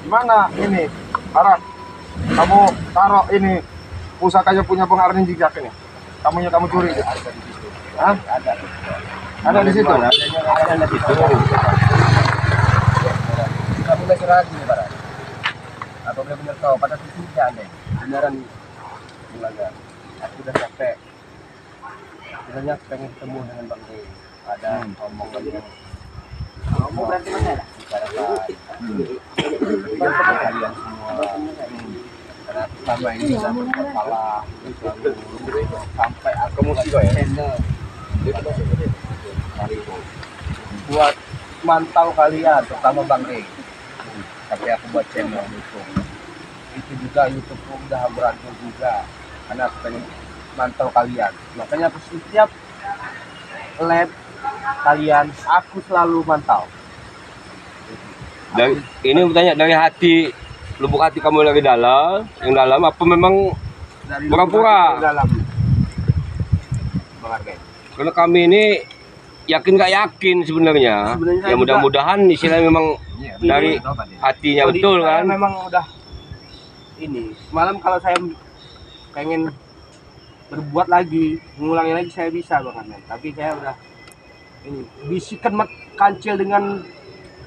Gimana ini? Barat, kamu taruh ini pusakanya punya Bang Arni Jijak ini. Kamu curi gitu. Ada di situ. Hah? Ada di situ. Ada di situ. Kamu masih ragu nih, Barat. Apa benar-benar kau pada tidak aneh? Beneran Mulaga. Aku udah capek. Sebenarnya pengen ketemu dengan Bang Rey. Ada omongan yang kamu berarti mana? Bicarakan kalian semua. Karena selama ini sudah bermasalah sampai aku mulai channel buat mantau kalian, terutama Bang Rey. Tapi aku buat channel itu juga YouTube udah berantem juga karena aku pengen mantau kalian. Makanya aku setiap live kalian aku selalu mantau. Dari, ini bertanya dari hati, lubuk hati kamu dari dalam, yang dalam apa memang Dari pura-pura? dalam. Bang Argen. Karena kami ini yakin nggak yakin sebenarnya. Sebenarnya Ya juga- mudah-mudahan istilahnya memang dari hatinya Jadi betul saya kan. memang udah ini semalam kalau saya pengen berbuat lagi, mengulangi lagi saya bisa Bang Argen. Tapi saya udah ini bisikan kancil dengan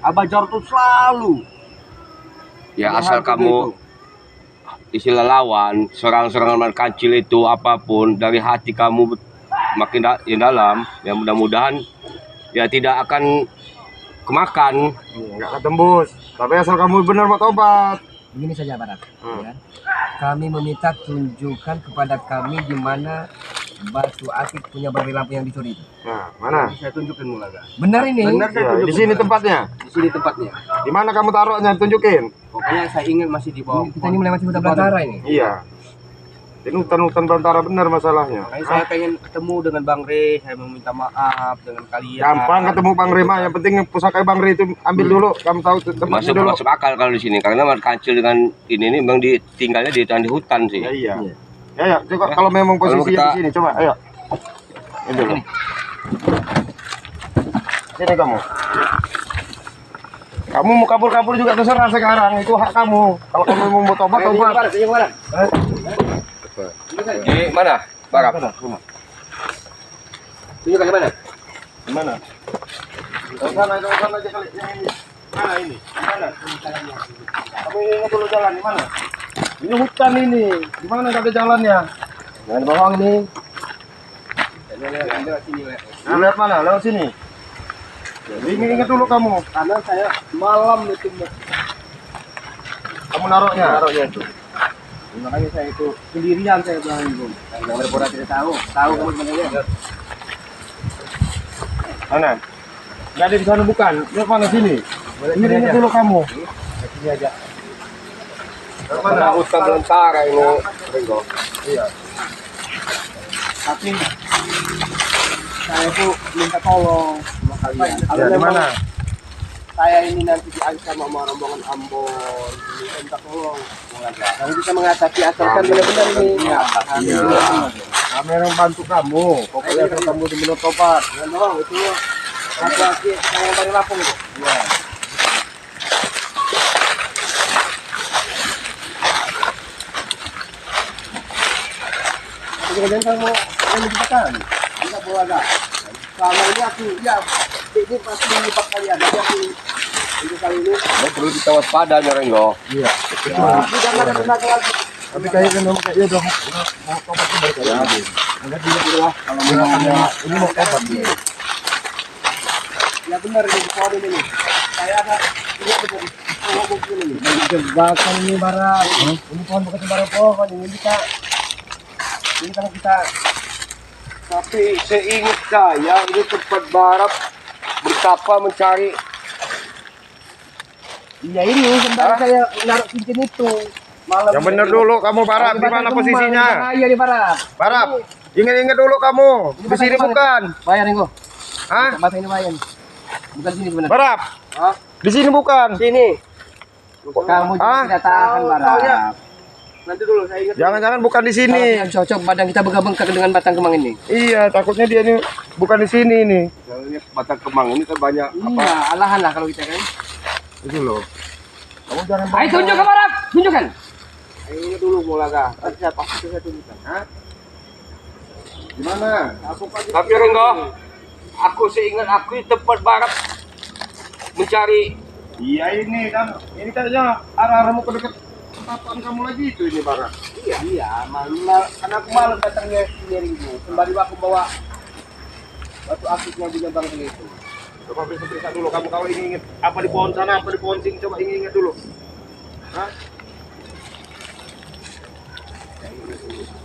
Abah Jor tuh selalu. Ya Dengan asal hal kamu begitu. istilah lawan, serangan-serangan kancil itu apapun dari hati kamu makin yang dalam, ya mudah-mudahan ya tidak akan kemakan. Enggak ketembus. Tapi asal kamu benar mau tobat. Begini saja Barat, ya. Kami meminta tunjukkan kepada kami di mana batu akik punya bari lampu yang dicuri itu. Nah, mana? Saya tunjukin Mulaga. Benar ini? Benar saya Ya, tunjukin. di sini Mulaga. tempatnya. Di sini tempatnya. Di mana kamu taruhnya? Tunjukin. Pokoknya saya ingin masih di bawah. Kita ini melewati hutan belantara ini. Iya. Ini hutan-hutan belantara benar masalahnya. Makanya saya pengen ketemu dengan Bang Rey, saya meminta maaf dengan kalian. Gampang ketemu Bang Rima, yang penting pusaka Bang Rima itu ambil dulu. Kamu tahu tempatnya Masuk dulu. masuk akal kalau di sini karena kancil dengan ini memang ditinggalnya di hutan sih. Ya, iya. Ya, ya. Coba kalau memang Kalau posisinya kita- di sini, coba. Ayo. Ini dulu. Sini kamu. Kamu mau kabur-kabur juga terserah sekarang. Itu hak kamu. Kalau kamu mau tobat, tobat. Di mana? Barap. Tunjukkan di mana? Di mana? Ke sana aja kali. Yang ini. Mana ini? Di mana? Kamu ingat dulu jalan di mana? Ini hutan ini. Di mana nggak ada jalannya? Jangan bohong ini. Lewat sini, Nah, lihat mana? Lewat sini. Ingat dulu kamu. karena saya malam itu Kamu naruhnya. taruhnya itu. Makanya saya itu sendirian saya bilang itu. Yang berpura tidak tahu kamu sebenarnya. Mana? Nggak ada di sana bukan? Lihat mana sini? Ingat dulu kamu. Sini aja. Mana? Hutan belantara ini. Ringo. Iya. Tapi saya tuh minta tolong sama kalian. Ya, Kalau di memang mana? saya ini nanti diancam sama rombongan Ambon, minta minta tolong. Yang bisa mengatasi asalkan benar-benar ini. Iya. Kami yang bantu kamu. Pokoknya asal kamu benar tobat. Ya dong, itu laki-laki yang dari Lampung itu. Iya. Kemudian kamu yang dikatakan, tidak boleh ada. Selama ini aku, ya, ini pasti menyipak kalian. Jadi aku untuk kali ini, Ya, perlu kita waspada nih Ringo. Iya. jangan ada tenaga lagi. Tapi kayaknya memang kayak udah mau tobat tuh baru kali. Enggak dilihat dulu lah. Kalau memang ini mau tobat dia. Ya benar ini pohon ini. Saya ada ini benar. Oh, begini ini. Jebakan ini Barat. Ini pohon bukan sembarang pohon. Ini kalau kita Tapi seingat saya ini tempat Barap betapa mencari. iya ini sebentar saya naruh cincin itu. Malam. Yang benar dulu kamu Barap, di mana posisinya? Iya di Barat. Barap, ingat-ingat dulu kamu. Di sini bukan. Bayar nih gua. Hah? Mata ini bayar. Bukan sini sebenarnya. Barap. Hah? Di sini bukan. Sini. Kamu juga Ah? tidak tahan Barat. Nanti dulu saya ingat. Jangan-jangan bukan di sini. Kalau yang cocok badan kita bergabungkan dengan batang kemang ini. Iya, takutnya dia ini bukan di sini nih. Kalau lihat batang kemang ini kan banyak Iya, alahan lah kalau kita kan. Itu loh. Kamu jangan Ayo tunjukkan Barat, tunjukkan. Ini dulu Bulaga. Nanti saya pasti saya tunjukkan. Hah? Gimana? Tapi Ringo, aku seingat aku di tempat barat mencari. Iya ini kan kayaknya arah-arahmu ke dekat tempatan kamu lagi itu ini barang. Iya, karena aku malam datangnya sini Ringo. Kembali aku bawa batu akiknya punya Bang Ringo itu. Coba periksa dulu kamu kalau ini ingat apa di pohon sana, apa di pohon sini, coba ingat dulu. Hah?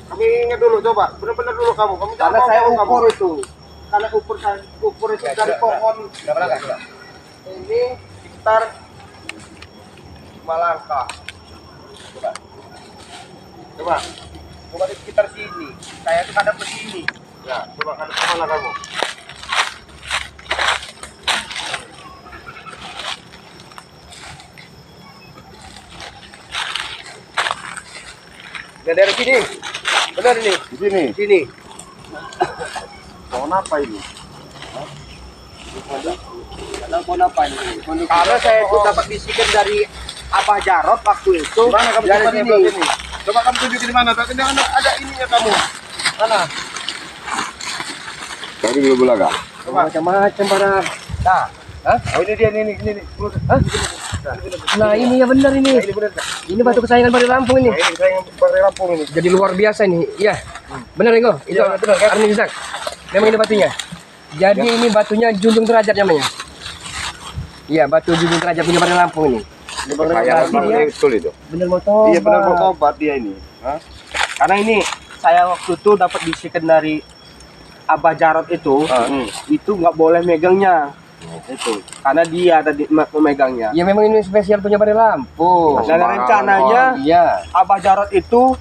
Kamu ingat dulu coba, benar-benar dulu kamu. Kamu jangan Karena saya bohong, ukur kamu. itu. Karena ukur itu dari pohon. Berapa? Ini sekitar 5 langkah. Coba. Coba. Coba di sekitar sini. Saya tuh ada di sini. Ya, coba kan kemana kamu? Nah, dari sini. Benar ini. Di sini. Di sini. Pohon apa ini? Karena pohon apa ini? Karena saya itu dapat bisikan dari Abah Jarot waktu itu. Mana kamu dari coba sini. di sini? Coba kamu tunjukin di mana? Tapi jangan ada ininya kamu. Mana? Cari dulu Bulaga. Macam-macam Barat. Nah, Oh ini dia ini. Hah? Nah ini ya benar ini. Ini benar. Ini batu kesayangan Bari Lampung ini. Nah, ini saya yang pakai Lampung ini. Jadi luar biasa ini. Iya. Benar Ringo. Itu Iya, benar, kan? Arni Zak. Memang ini batunya. Jadi ini batunya junjung derajat namanya. Iya, batu junjung derajat punya Bari Lampung ini. Ini pakai Kayak Lampung. Bang betul itu. Benar mau tobat. Iya benar mau tobat dia ini. Hah? karena ini saya waktu itu dapat bisikan dari Abah Jarot itu. Itu nggak boleh megangnya. Itu karena dia tadi memegangnya. Ya memang ini spesial punya Bari Lampung. Dan rencananya Iya. Abah Jarot itu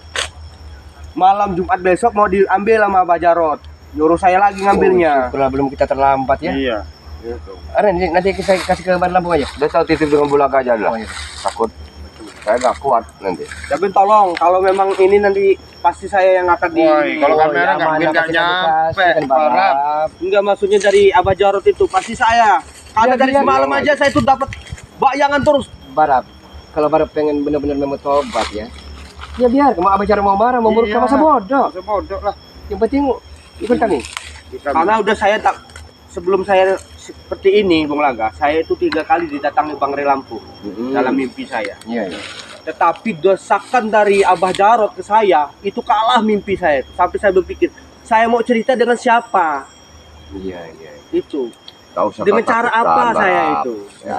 malam Jumat besok mau diambil sama Abah Jarot. Nyuruh saya lagi ngambilnya. Belum kita terlambat ya. Iya. Gitu. Arni nanti kita kasih ke Bari Lampung aja. Dia tahu titip dengan Bulaga aja lah. Oh, iya. Takut saya nggak kuat nanti. Tapi tolong kalau memang ini nanti pasti saya yang akan di. Woi, kalau kamera nggak mungkin nggak nyampe. Barap. Enggak, maksudnya dari Abah Jarot itu pasti saya. Karena Ya, dari dia semalam bilang aja saya tuh dapat bayangan terus. Barap. Kalau Barap pengen benar-benar mau tobat ya. Ya biar kamu Abah Jarot mau marah, mau murka Iya. masa bodoh. Masa bodoh lah. Yang penting ikut kami. Karena udah saya tak sebelum saya seperti ini Bung Laga, saya itu 3 kali didatangi Bang Re Lampung dalam mimpi saya. Iya, iya. Tetapi desakan dari Abah Jarot ke saya itu kalah mimpi saya. Sampai saya berpikir, saya mau cerita dengan siapa? Iya iya. Itu. Tahu siapa Dengan cara takut apa standar. saya itu? Ya.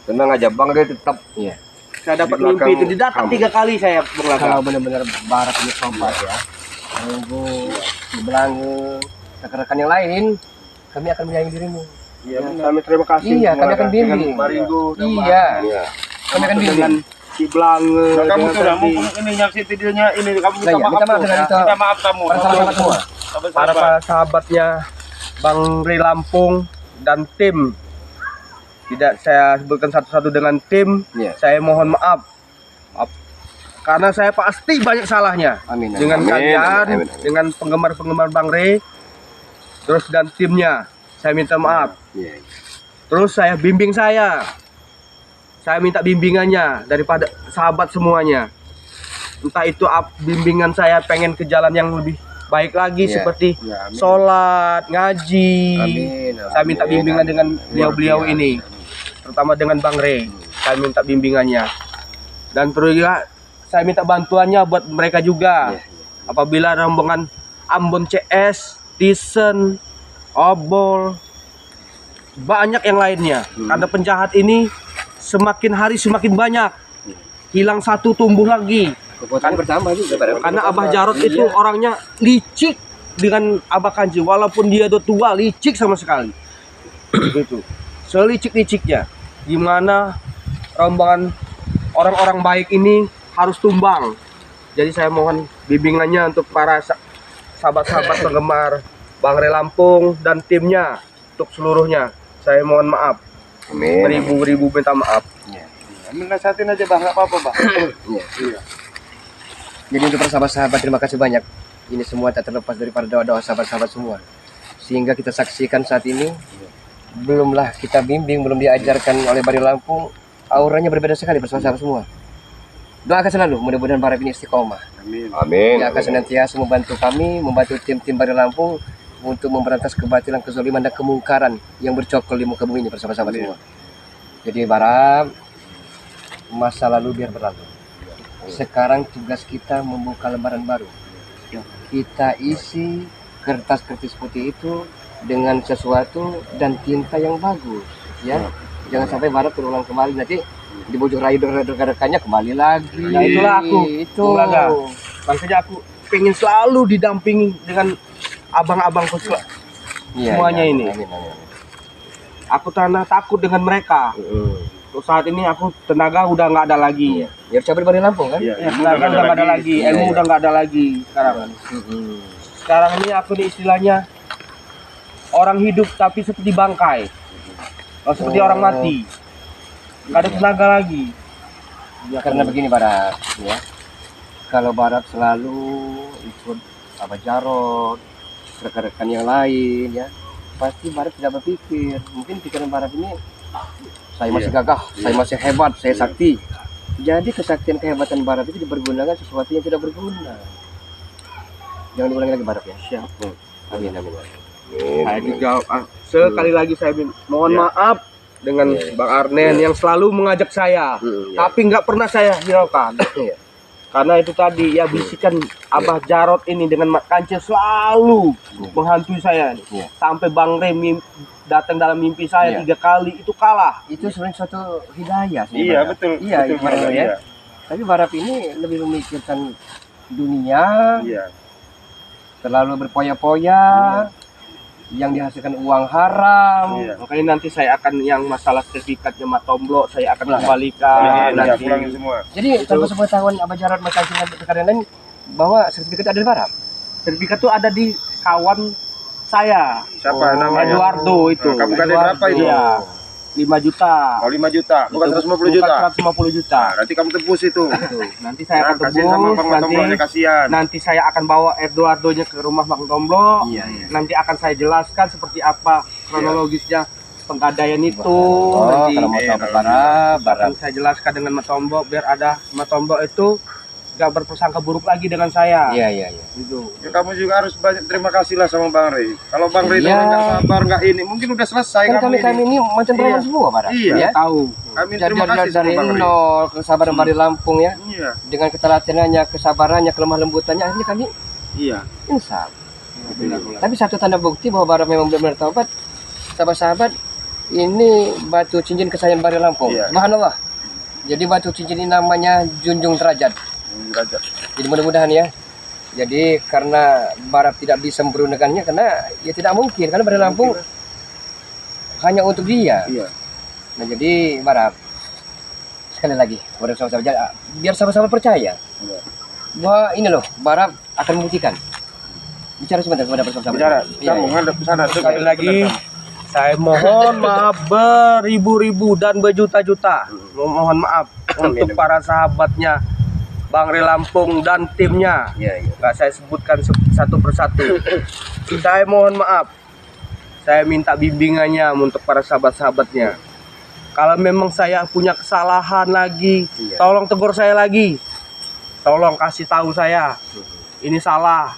Tenang aja Bang, dia tetap Iya. Saya dapat Di belakang mimpi itu didatang kamu. 3 kali saya Bung Laga. Kalau benar-benar Barat ini tobat ya. Tunggu di Belange, rekan-rekan yang lain, kami akan menyayangi dirimu. Iya benar. Kami terima kasih. Iya, Bung kami Laga. akan bimbing. Dengan Maringo. Iya, Iya. kami akan Dengan bimbing. si Blange. Nah, kamu dengan sudah tadi. mumpung ini nyaksiin videonya ini kamu Nah, iya, minta maaf dengan itu. Minta maaf kamu. Para sahabat semua. Para sahabatnya Bang Re Lampung dan tim. Tidak saya sebutkan satu-satu dengan tim. Iya. Saya mohon maaf. Karena saya pasti banyak salahnya. Amin. Dengan Amin, kalian, amin, amin. dengan penggemar-penggemar Bang Re, terus dan timnya. Saya minta maaf. Iya. Terus saya bimbing saya. Saya minta bimbingannya daripada sahabat semuanya. Entah itu bimbingan saya pengen ke jalan yang lebih baik lagi Iya. seperti Ya, amin. sholat, ngaji. Amin. Saya minta bimbingan dengan beliau-beliau ini, terutama dengan Bang Re. Saya minta bimbingannya. Dan terus juga saya minta bantuannya buat mereka juga. Iya, Apabila rombongan Ambon CS, Tisen, Obol, banyak yang lainnya. Karena penjahat ini semakin hari semakin banyak. Hilang satu tumbuh lagi. Kekuatan bertambah juga, Barap. Karena Abah Jarot itu orangnya licik dengan Abah Kanji. Walaupun dia udah tua, licik sama sekali. Gitu. Selicik-liciknya. Gimana rombongan orang-orang baik ini harus tumbang. Jadi saya mohon bimbingannya untuk para sahabat-sahabat penggemar Bang Re Lampung dan timnya. Untuk seluruhnya. Saya mohon maaf. Amin. Beribu-ribu minta maaf. Amin, nasihatin aja Bang, enggak apa-apa, Bang. Iya. Jadi untuk para sahabat-sahabat terima kasih banyak. Ini semua tak terlepas daripada doa-doa sahabat-sahabat semua. Sehingga kita saksikan saat ini, belumlah kita bimbing, belum diajarkan oleh Bari Lampung, auranya berbeda sekali bersama semua. Doakan selalu, mudah-mudahan Barab ini istiqomah. Amin. Amin. Dia akan senantiasa membantu kami, membantu tim-tim Bari Lampung untuk memberantas kebatilan, kezaliman dan kemungkaran yang bercokol di muka bumi ini bersama-sama semua. Jadi Barab, masa lalu biar berlalu. Sekarang tugas kita membuka lembaran baru. Kita isi kertas-kertas putih itu dengan sesuatu dan tinta yang bagus, ya. Jangan sampai Barab terulang kembali nanti dibujuk rekan-rekannya kembali lagi. Nah, itulah aku. Itu. Bung Laga. Makanya aku pengen selalu didampingi dengan abang-abangku Iya, semuanya iya. ini. Amin, amin. Aku takut dengan mereka. Untuk saat ini aku tenaga udah nggak ada lagi. Biar cabut Bari Lampung kan? Iya, Tenaga udah nggak ada lagi. Iya, Ilmu iya. udah nggak ada lagi sekarang. Sekarang ini aku nih istilahnya orang hidup tapi seperti bangkai. Seperti orang mati. Nggak ada tenaga lagi. Ya, karena begini Barat, ya. Kalau Barat selalu ikut Abah Jarot, rekan-rekan yang lain, ya, pasti Barat tidak berpikir. Mungkin pikiran Barat ini, saya masih gagah, saya masih hebat, saya sakti. Jadi kesaktian kehebatan Barat itu dipergunakan sesuatu yang tidak berguna. Jangan diulangi lagi Barat ya. Siap. Amin, amin. Saya dijawab. Sekali lagi saya mohon maaf dengan Bang Arnen yang selalu mengajak saya, tapi nggak pernah saya hiraukan. Karena itu tadi ya bisikan Abah Jarot ini dengan Mak Kancil selalu menghantui saya nih. Sampai Bang Rem datang dalam mimpi saya 3 kali itu kalah. Itu sebenarnya suatu hidayah sih. Iya, Barat. betul. Iya, Betul, itu Barat, Barat, ya. iya. Tapi Barat ini lebih memikirkan dunia, Iya. terlalu berpoya-poya, yang dihasilkan uang haram. Iya. Makanya nanti saya akan yang masalah sertifikatnya Matomblo saya akan Nah, kembalikan Iya, nanti. pulangin semua. Jadi tanpa sepengetahuan Abah Jarot Makassar dan rekan lain bahwa sertifikat ada di Barat. Sertifikat itu ada di kawan saya, Siapa namanya? Eduardo itu. Kamu gade berapa itu? Iya. 5 juta. Oh, 5 juta, bukan 150 juta. Bukan 150 juta. Nah, nanti kamu tebus itu. Tuh, nanti saya akan kasihin sama tebus, Bang nanti Matomblonya, kasihan. nanti saya akan bawa Eduardonya ke rumah Bang Tomblo. Iya, iya. Nanti akan saya jelaskan seperti apa kronologisnya penggadaian itu. Oh, Nanti kalau mau tahu kalau Barat, akan saya jelaskan dengan Matombo biar ada Matombo itu gak berprasangka buruk lagi dengan saya. Iya, iya, iya. Gitu. Ya, kamu juga harus banyak terima kasih lah sama Bang Rey. Kalau Bang Rey Iya. nggak sabar, nggak ini, mungkin udah selesai Kan kamu kami ini. ini macam preman Iya. semua Barat. Iya. Ya. Tahu. Kami Jadi terima kasih dari sama Bang Rey. nol kesabaran Bari Lampung ya, Iya, dengan ketelatenannya, kesabarannya, kelemah lembutannya, akhirnya kami iya. insaf. Tapi satu tanda bukti bahwa Barat memang benar-benar taubat, sahabat-sahabat, ini batu cincin kesayangan Bari Lampung. Iya. Subhanallah. Jadi batu cincin ini namanya junjung derajat. Derajat. Jadi mudah-mudahan ya. Jadi karena Barat tidak bisa mempergunakannya karena ya tidak mungkin karena Bari Lampung hanya untuk dia. Iya. Nah jadi Barat sekali lagi kepada sahabat-sahabat biar sama-sama percaya Iya. bahwa ini loh Barat akan membuktikan. Bicara sebentar kepada sahabat-sahabat. Bicara, Iya, kamu iya. ngadep ke sana. Sekali lagi saya mohon maaf beribu-ribu dan berjuta-juta. Mohon maaf untuk para sahabatnya Bang Rey Lampung dan timnya. Iya, iya. Nggak saya sebutkan satu persatu. Saya mohon maaf. Saya minta bimbingannya untuk para sahabat-sahabatnya. Kalau memang saya punya kesalahan lagi, Iya. tolong tegur saya lagi. Tolong kasih tahu saya. Ini salah.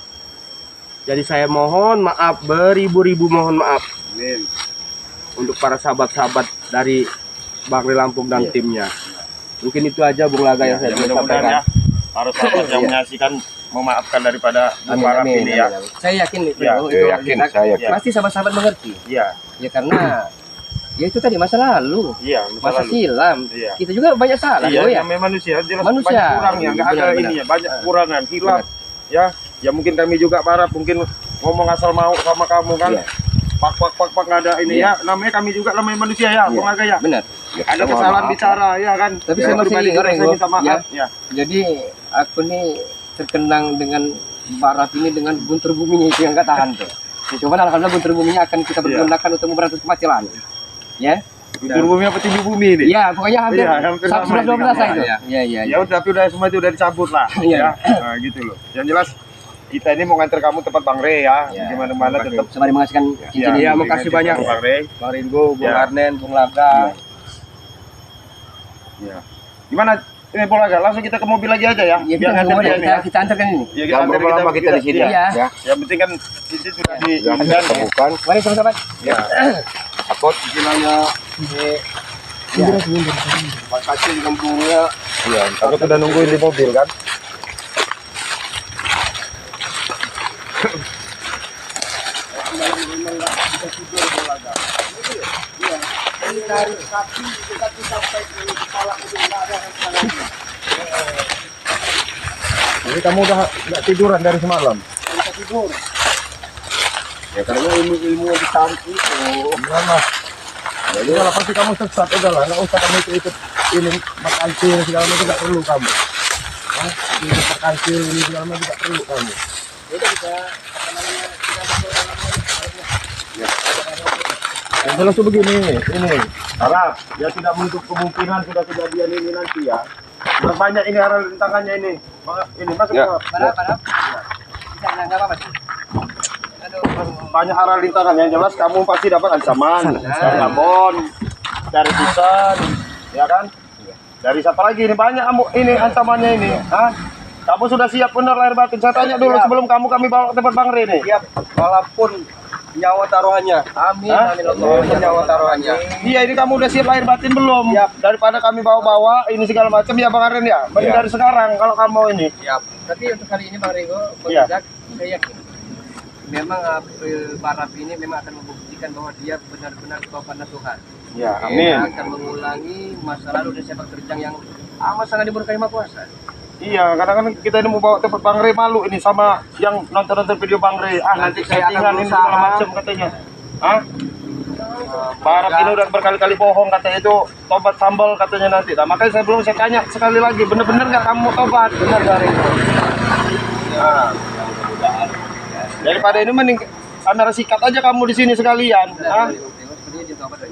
Jadi saya mohon maaf beribu-ribu mohon maaf Amin. untuk para sahabat-sahabat dari Bang Rey Lampung dan Iya. timnya. Mungkin itu aja Bung Laga yang saya bisa Mudah-mudahan sampaikan. ya, para sahabat yang menyaksikan memaafkan daripada Amin, Barat amin, ini amin, ya. amin. Saya yakin itu, Ya, itu yakin, saya yakin. pasti sahabat-sahabat mengerti. Iya, Ya karena ya itu tadi masa lalu, iya, masa lalu. silam. Iya. Kita juga banyak salah, Iya, oh ya. namanya manusia jelas Manusia. banyak kurangnya, nggak ada Benar, ini ya, banyak kekurangan, hilaf. Ya, ya mungkin kami juga Barat mungkin ngomong asal mau sama kamu kan. Iya. Pak nggak ada ini Iya. ya. Namanya kami juga namanya manusia ya, Bung Aga ya. Benar. Ada kesalahan bicara ya kan. Tapi Ya, saya masih pribadi ingat, juga saya Rengo, minta maaf ya. Jadi aku nih terkenang dengan Barat ini dengan guntur buminya itu yang nggak tahan tuh. Ya, cuman alhamdulillah guntur buminya akan kita pergunakan untuk memberantas kematian. Ya. Guntur bumi apa tinggi bumi ini? Iya, pokoknya hampir Iya, hampir sama 11-12 ini, itu. ya. Iya, iya. Ya udah, tapi udah semua itu udah dicabut lah. Iya. Ya. Nah, gitu loh. Yang jelas kita ini mau nganter kamu tempat Bang Rey ya. Ya. Gimana-mana tetap. Sembari mengasihkan cincin Iya, ini. makasih banyak. Bang Rey. Bang Ringo, Bung Ya. Arnen, Bung Laga. Iya. Gimana? Ini Bulaga, langsung kita ke mobil lagi aja ya. Ya, Biar nganter dia ini ya. kita antarkan ini. Iya, Jangan antar, berlama kita di sini. Iya. Ya. Yang penting kan sisi sudah di Ya, bukan. Mari teman-teman. Ya. Takut istilahnya Pak Kacil dengan bunga. Iya, takut udah nungguin di mobil kan. Jadi kamu udah nggak tiduran dari semalam? Tidur. Ya karena ilmu-ilmu yang ditarik itu. Lama. Jadi kalau pasti kamu sesat udahlah, nggak usah kamu ikut ini makancil segala macam nggak perlu kamu. Ikut makancil ini segala macam nggak perlu kamu. Yang jelas tuh begini, ini harap ya tidak menutup kemungkinan sudah kejadian ini nanti ya. Banyak ini arah rintangannya ini. Ini masuk Ya. ke Parah. Bisa enggak apa-apa. banyak arah rintangan yang jelas kamu pasti dapat ancaman dari Ambon, dari Pisan, ya kan? Dari siapa lagi ini banyak ini ancamannya ini. Hah? Kamu sudah siap benar lahir batin? Saya tanya dulu sebelum kami bawa ke tempat Bang Re nih. Siap, walaupun nyawa taruhannya. Amin, Hah? amin. Walaupun nyawa taruhannya. Iya, ini kamu udah siap lahir batin belum? Daripada kami bawa-bawa ini segala macam ya Bang Aren ya. Mending dari sekarang kalau kamu ini. Siap. Tapi untuk kali ini Bang Rego, Iya. saya yakin memang April Barab ini memang akan membuktikan bahwa dia benar-benar kepada Tuhan. Ya, Dia amin. akan mengulangi masa lalu dan sepak terjang yang amat sangat diberkahi Maha Kuasa. Iya, kadang-kadang kita ini mau bawa tempat Bang Re malu ini sama yang nonton-nonton video Bang Re. Nanti saya akan settingan ini berusaha. segala macam katanya. Hah? Barab ini udah berkali-kali bohong katanya itu tobat sambal katanya nanti. Nah, makanya saya belum saya tanya sekali lagi, bener-bener nggak kamu tobat? Benar Bang Re. Nah, daripada ini mending kamera sikat aja kamu di sini sekalian. Hah?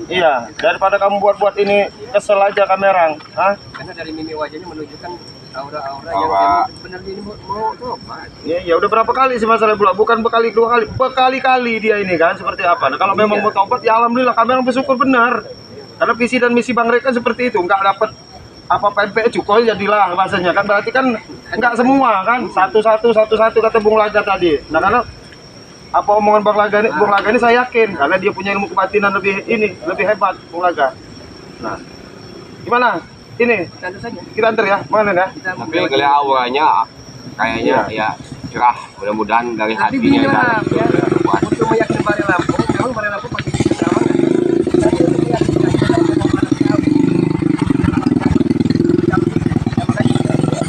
Iya, daripada kamu buat-buat ini kesel aja kamera. Hah? Karena dari mimik wajahnya menunjukkan aura-aura yang dia benar ini mau tobat. Ya udah berapa kali sih masalah bukan berkali dua kali, berkali-kali dia ini kan seperti apa. Nah, kalau memang mau tobat ya alhamdulillah kami yang bersyukur benar. Karena visi dan misi Bang Re kan seperti itu, nggak dapat apa PMP cukup jadilah bahasanya kan berarti kan nggak semua kan satu-satu kata Bung Laga tadi. Nah, karena apa omongan Bung Laga ini saya yakin karena dia punya ilmu kebatinan lebih hebat Bung Laga. Nah, gimana? Ini Tentu saja. kita antar ya, mana ya? Kita Tapi kalau auranya kayaknya ya cerah, mudah-mudahan dari tapi hatinya gini lah, dalam ya, berbuat. untuk meyakinkan Bari Lampung, memang Bari Lampung pasti bisa semangat. Tapi untuk meyakinkan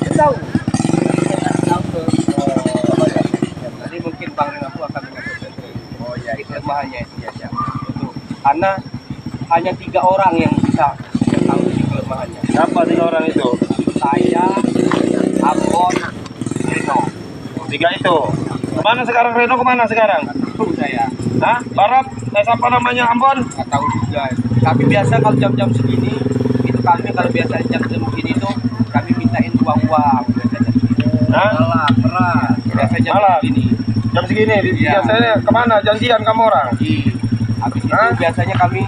kita Jadi mungkin Bang Rengapu akan mengatur. Oh iya, kelemahannya itu ya siap. Itu karena hanya 3 orang yang bisa tahu si kelemahannya. Siapa 3 orang itu? Saya, Ambon, Reno. 3 itu. Kemana sekarang Reno? Kemana sekarang? Itu saya. Hah? Barab? Siapa namanya Ambon? Nggak tahu juga. Tapi biasa kalau jam-jam segini itu kami kalau biasa jam-jam segini itu kami mintain uang biasanya. Hah? Malah beras. Biasa jam Malah? segini. Jam segini? Iya. Biasanya kemana? Janjian kamu orang? Habis itu Hah? biasanya kami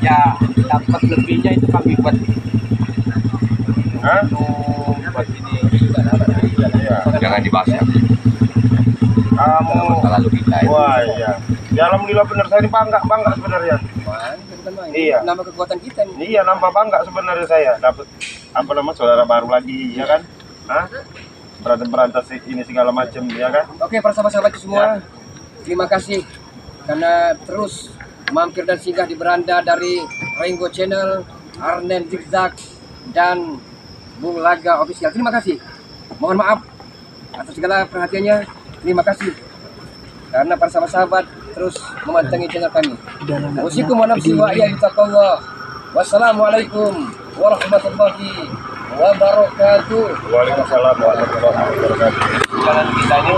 ya dapat lebihnya itu kami buat Hah? buat ini. Iya. Jangan dibahas ya. Kamu. Masa lalu kita itu. Wah iya. Ya alhamdulillah benar saya ini bangga sebenarnya. Iya. Nama kekuatan kita nih. Iya nampak bangga sebenarnya saya dapat apa nama saudara baru lagi ya kan? Hah? Berantas ini segala macam ya kan? Oke, para sahabat-sahabatku semua, terima kasih karena terus mampir dan singgah di beranda dari Renggo Channel, Arnen Zigzag, dan Bung Laga Official. Terima kasih. Mohon maaf atas segala perhatiannya. Terima kasih karena para sahabat-sahabat terus memantangi channel kami. Usikum wa nafsi wa iya bitaqwa. Wassalamualaikum warahmatullahi wabarakatuh. Waalaikumsalam warahmatullahi wabarakatuh. Jalan kita ini